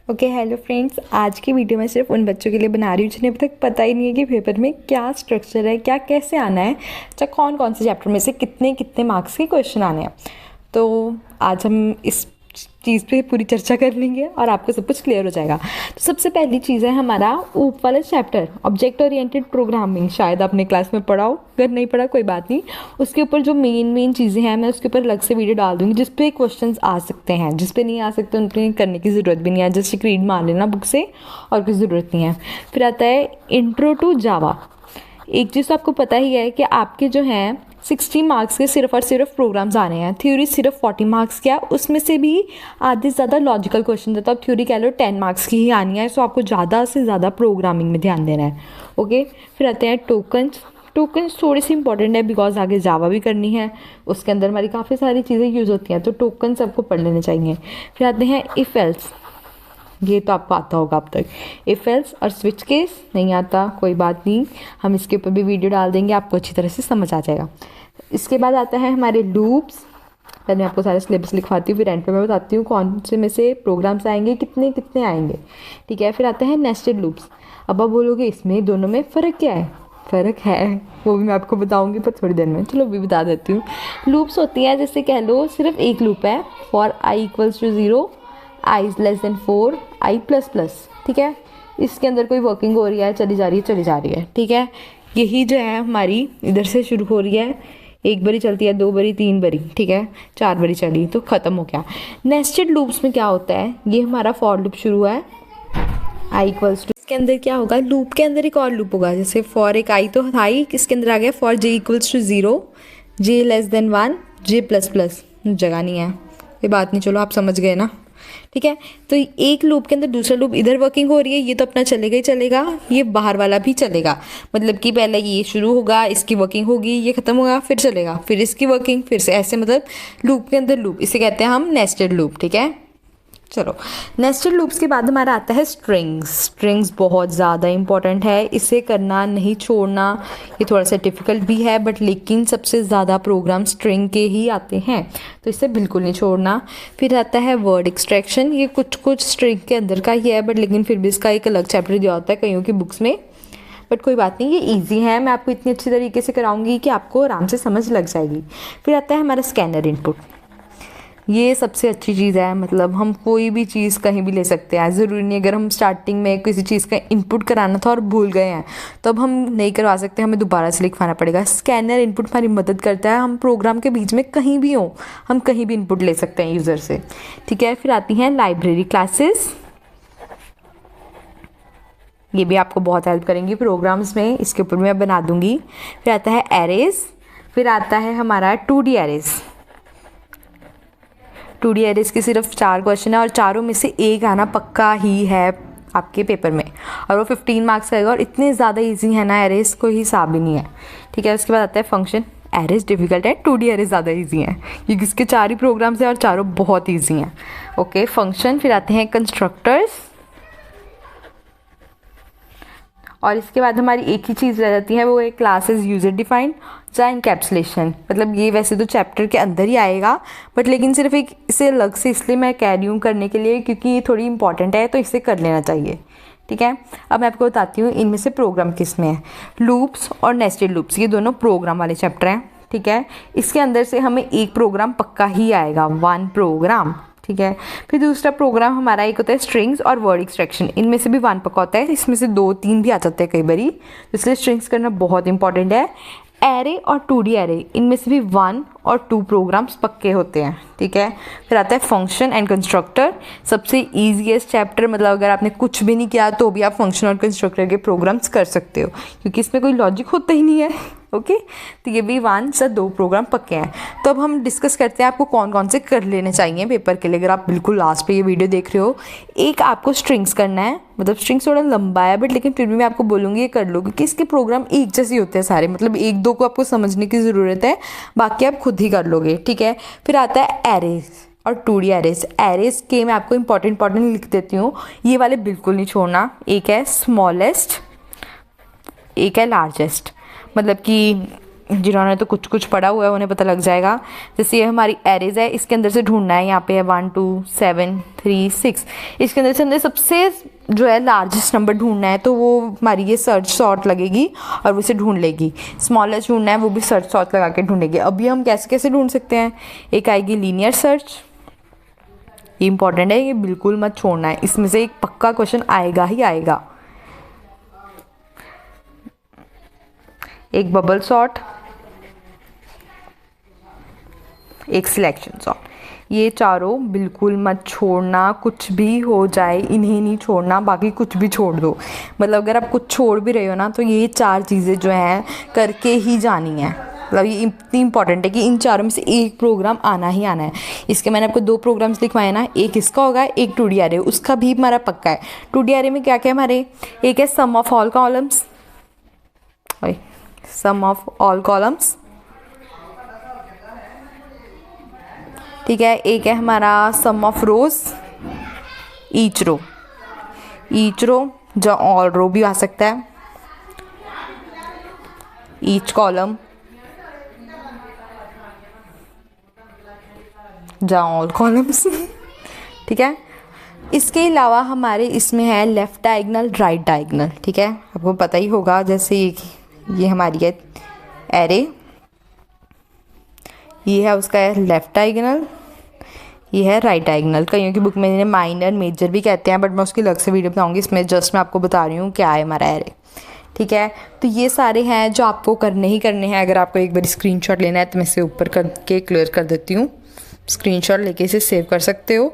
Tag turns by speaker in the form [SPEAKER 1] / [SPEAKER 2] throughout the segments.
[SPEAKER 1] Okay hello friends, आज की video मैं सिर्फ उन बच्चों के लिए बना रही हूँ जिन्हें अभी तक पता ही नहीं है कि पेपर में क्या स्ट्रक्चर है, क्या कैसे आना है, चाहे कौन कौन से चैप्टर में से कितने कितने मार्क्स के क्वेश्चन आने हैं। तो आज हम इस चीज़ पे पूरी चर्चा कर लेंगे और आपको सब कुछ क्लियर हो जाएगा। तो सबसे पहली चीज़ है हमारा ऊप वाला चैप्टर ऑब्जेक्ट ओरिएंटेड प्रोग्रामिंग। शायद आपने क्लास में पढ़ा हो, अगर नहीं पढ़ा कोई बात नहीं। उसके ऊपर जो मेन चीज़ें हैं मैं उसके ऊपर अलग से वीडियो डाल दूँगी जिस पे क्वेश्चंस आ सकते हैं, जिस पे नहीं आ सकते उन पे करने की ज़रूरत भी नहीं है। जस्ट एक रीड मार लेना बुक से और कोई ज़रूरत नहीं है। फिर आता है इंट्रो टू जावा। एक चीज़ तो आपको पता ही है कि आपके जो हैं 60 मार्क्स के सिर्फ और सिर्फ प्रोग्राम्स आने हैं। थ्योरी सिर्फ 40 मार्क्स का, उसमें से भी आधे से ज़्यादा लॉजिकल क्वेश्चन रहता है। अब थ्योरी कह लो 10 मार्क्स की ही आनी है, सो आपको ज़्यादा से ज़्यादा प्रोग्रामिंग में ध्यान देना है। ओके, फिर आते हैं टोकन्स थोड़ी सी इंपॉर्टेंट है बिकॉज आगे जावा भी करनी है, उसके अंदर हमारी काफ़ी सारी चीज़ें यूज़ होती हैं, तो टोकन्स आपको पढ़ लेने चाहिए। फिर आते हैं इफ़ एल्स, ये तो आपको आता होगा अब तक। इफ़ एल्स और स्विच केस नहीं आता, कोई बात नहीं, हम इसके ऊपर भी वीडियो डाल देंगे, आपको अच्छी तरह से समझ आ जाएगा। इसके बाद आता है हमारे लूप्स। पहले आपको सारा सिलेबस लिखवाती हूँ, फिर एंड पे मैं बताती हूँ कौन से में से प्रोग्राम्स आएंगे, कितने कितने आएंगे, ठीक है। फिर आता है नेस्टेड लूप्स। अब आप बोलोगे इसमें दोनों में फ़र्क क्या है? फ़र्क है, वो भी मैं आपको बताऊंगी पर थोड़ी देर में, चलो भी बता देती हूँ। लूप्स होती हैं जैसे कह लो सिर्फ एक लूप है, फॉर i = 0, i <4, i++, ठीक है। इसके अंदर कोई वर्किंग हो रही है, चली जा रही है, ठीक है। यही जो है हमारी इधर से शुरू हो रही है, एक बारी चलती है, 2 बारी, 3 बारी, ठीक है, 4 बारी चली तो ख़त्म हो गया। नेस्टेड लूप्स में क्या होता है, ये हमारा फॉर लूप शुरू है i = इसके अंदर क्या होगा, लूप के अंदर एक और लूप होगा, जैसे फॉर एक i तो था ही, इसके अंदर आ गया फॉर j = 0, j <1, j++, जगह नहीं है, ये बात नहीं, चलो आप समझ गए ना, ठीक है। तो एक लूप के अंदर दूसरा लूप इधर वर्किंग हो रही है, ये तो अपना चलेगा ही चलेगा, ये बाहर वाला भी चलेगा, मतलब कि पहले ये शुरू होगा, इसकी वर्किंग होगी, ये खत्म होगा, फिर चलेगा, फिर इसकी वर्किंग, फिर से ऐसे, मतलब लूप के अंदर लूप, इसे कहते हैं हम नेस्टेड लूप, ठीक है। चलो, नेस्टेड लूप्स के बाद हमारा आता है स्ट्रिंग्स बहुत ज़्यादा इंपॉर्टेंट है, इसे करना नहीं छोड़ना। ये थोड़ा सा डिफ़िकल्ट भी है बट लेकिन सबसे ज़्यादा प्रोग्राम स्ट्रिंग के ही आते हैं, तो इसे बिल्कुल नहीं छोड़ना। फिर आता है वर्ड एक्सट्रैक्शन, ये कुछ स्ट्रिंग के अंदर का ही है बट लेकिन फिर भी इसका एक अलग चैप्टर दिया होता है कईयों की बुक्स में, बट कोई बात नहीं, ये इजी है, मैं आपको इतनी अच्छी तरीके से कराऊंगी कि आपको आराम से समझ लग जाएगी। फिर आता है हमारा स्कैनर इनपुट, ये सबसे अच्छी चीज़ है, मतलब हम कोई भी चीज़ कहीं भी ले सकते हैं, ज़रूरी नहीं अगर हम स्टार्टिंग में किसी चीज़ का इनपुट कराना था और भूल गए हैं तो अब हम नहीं करवा सकते, हमें दोबारा से लिखवाना पड़ेगा। स्कैनर इनपुट हमारी मदद करता है, हम प्रोग्राम के बीच में कहीं भी हो, हम कहीं भी इनपुट ले सकते हैं यूज़र से, ठीक है। फिर आती हैं लाइब्रेरी क्लासेस, ये भी आपको बहुत हेल्प करेंगी प्रोग्राम्स में, इसके ऊपर मैं बना दूंगी। फिर आता है एरेज, फिर आता है हमारा 2D एरेज। 2D एरेज के सिर्फ 4 क्वेश्चन है और चारों में से एक आना पक्का ही है आपके पेपर में, और वो 15 मार्क्स आएगा, और इतने ज़्यादा इजी है ना एरेज, कोई हिसाब ही नहीं है, ठीक है। उसके बाद आता है फंक्शन। एरेज डिफिकल्ट है, 2D एरेज ज़्यादा इजी हैं, ये किसके 4 ही प्रोग्राम्स हैं और चारों बहुत ईजी हैं। Okay, function. फिर आते हैं कंस्ट्रक्टर्स, और इसके बाद हमारी एक ही चीज़ रह जाती है, वो है क्लासेस यूज़र डिफाइंड या इनकैप्सुलेशन। मतलब ये वैसे तो चैप्टर के अंदर ही आएगा बट लेकिन सिर्फ एक इसे अलग से इसलिए मैं कह रही हूँ करने के लिए क्योंकि ये थोड़ी इंपॉर्टेंट है, तो इसे कर लेना चाहिए, ठीक है। अब मैं आपको बताती हूँ इनमें से प्रोग्राम किस में है। लूप्स और नेस्टेड लूप्स ये दोनों प्रोग्राम वाले चैप्टर हैं, ठीक है। इसके अंदर से हमें एक प्रोग्राम पक्का ही आएगा, 1 प्रोग्राम, ठीक है। फिर दूसरा प्रोग्राम हमारा एक होता है स्ट्रिंग्स और वर्ड एक्सट्रैक्शन, इनमें से भी 1 पक्का होता है, इसमें से 2-3 भी आ जाते हैं कई बारी, इसलिए स्ट्रिंग्स करना बहुत इंपॉर्टेंट है। एरे और 2D एरे, इनमें से भी 1 और 2 प्रोग्राम्स पक्के होते हैं, ठीक है। फिर आता है फंक्शन एंड कंस्ट्रक्टर, सबसे ईजीएस्ट चैप्टर, मतलब अगर आपने कुछ भी नहीं किया तो भी आप फंक्शन और कंस्ट्रक्टर के प्रोग्राम्स कर सकते हो क्योंकि इसमें कोई लॉजिक होता ही नहीं है, ओके। तो ये भी 1 से 2 प्रोग्राम पक्के हैं। तो अब हम डिस्कस करते हैं आपको कौन कौन से कर लेने चाहिए पेपर के लिए, अगर आप बिल्कुल लास्ट पे ये वीडियो देख रहे हो। एक आपको स्ट्रिंग्स करना है, मतलब स्ट्रिंग्स थोड़ा लंबा है बट लेकिन फिर भी मैं आपको बोलूँगी ये कर लो क्योंकि इसके प्रोग्राम एक जैसे होते हैं सारे, मतलब 1-2 को आपको समझने की ज़रूरत है, बाकी आप खुद ही कर लोगे, ठीक है। फिर आता है एरेज और 2D एरेज। एरेज के मैं आपको इंपॉर्टेंट लिख देती हूँ, ये वाले बिल्कुल नहीं छोड़ना। एक है स्मॉलेस्ट, एक है लार्जेस्ट, मतलब कि जिन्होंने तो कुछ कुछ पढ़ा हुआ है उन्हें पता लग जाएगा। जैसे ये हमारी एरेज है, इसके अंदर से ढूंढना है। यहाँ पे है 1 2 7 3 6, इसके अंदर से हमने सबसे जो है लार्जेस्ट नंबर ढूंढना है, तो वो हमारी ये सर्च सॉर्ट लगेगी और वो इसे ढूंढ लेगी। स्मॉलेस्ट ढूंढना है, वो भी सर्च सॉर्ट लगा के ढूंढेगी। अभी हम कैसे कैसे ढूंढ सकते हैं, एक आएगी लीनियर सर्च, ये इंपॉर्टेंट है, ये बिल्कुल मत छोड़ना है, इसमें से एक पक्का क्वेश्चन आएगा ही आएगा। एक बबल सॉर्ट, एक सिलेक्शन सॉर्ट, ये चारों बिल्कुल मत छोड़ना, कुछ भी हो जाए इन्हें नहीं छोड़ना, बाकी कुछ भी छोड़ दो। मतलब अगर आप कुछ छोड़ भी रहे हो ना, तो ये 4 चीज़ें जो हैं करके ही जानी है। मतलब ये इतनी इंपॉर्टेंट है कि इन चारों में से एक प्रोग्राम आना ही आना है। इसके मैंने आपको 2 प्रोग्राम्स लिखवाए ना, एक इसका होगा, एक 2D अरे, उसका भी हमारा पक्का है। 2D अरे में क्या क्या है हमारे, एक है sum of all columns, sum of all columns, ठीक है। एक है हमारा sum of rows, each row, each row जो ऑल रो भी आ सकता है, ईच कॉलम जा ऑल कॉलम्स, ठीक है। इसके अलावा हमारे इसमें है लेफ़्ट डायगनल, राइट डायगनल, ठीक है। आपको पता ही होगा, जैसे ये हमारी है एरे, ये है उसका है लेफ़्ट डायगनल, ये है राइट डायगनल। कईयों की बुक में इन्हें माइनर मेजर भी कहते हैं, बट मैं उसकी अलग से वीडियो बनाऊंगी। इसमें जस्ट मैं आपको बता रही हूँ क्या है हमारा एरे, ठीक है। तो ये सारे हैं जो आपको करने ही करने हैं। अगर आपको एक बार स्क्रीनशॉट लेना है तो मैं इसे ऊपर करके क्लियर कर देती हूँ। स्क्रीनशॉट लेके इसे सेव कर सकते हो,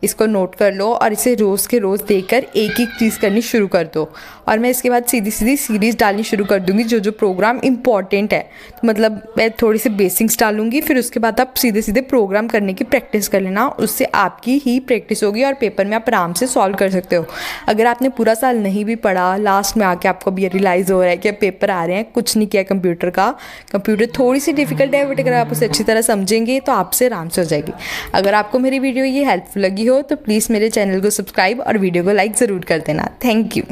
[SPEAKER 1] इसको नोट कर लो और इसे रोज़ के रोज़ देखकर एक एक चीज़ करनी शुरू कर दो। और मैं इसके बाद सीधी सीधी सीरीज़ डालनी शुरू कर दूँगी जो जो प्रोग्राम इंपॉर्टेंट है। तो मतलब मैं थोड़ी सी बेसिक्स डालूँगी, फिर उसके बाद आप सीधे सीधे प्रोग्राम करने की प्रैक्टिस कर लेना, उससे आपकी ही प्रैक्टिस होगी और पेपर में आप आराम से सॉल्व कर सकते हो। अगर आपने पूरा साल नहीं भी पढ़ा, लास्ट में आके आपको भी रियलाइज़ हो रहा है कि पेपर आ रहे हैं, कुछ नहीं किया कंप्यूटर का, कंप्यूटर थोड़ी सी डिफिकल्ट है, बट अगर आप उसे अच्छी तरह समझेंगे तो आपसे आराम से हो जाएगी। अगर आपको मेरी वीडियो ये हेल्पफुल लगी हो तो प्लीज़ मेरे चैनल को सब्सक्राइब और वीडियो को लाइक ज़रूर कर देना। Thank you.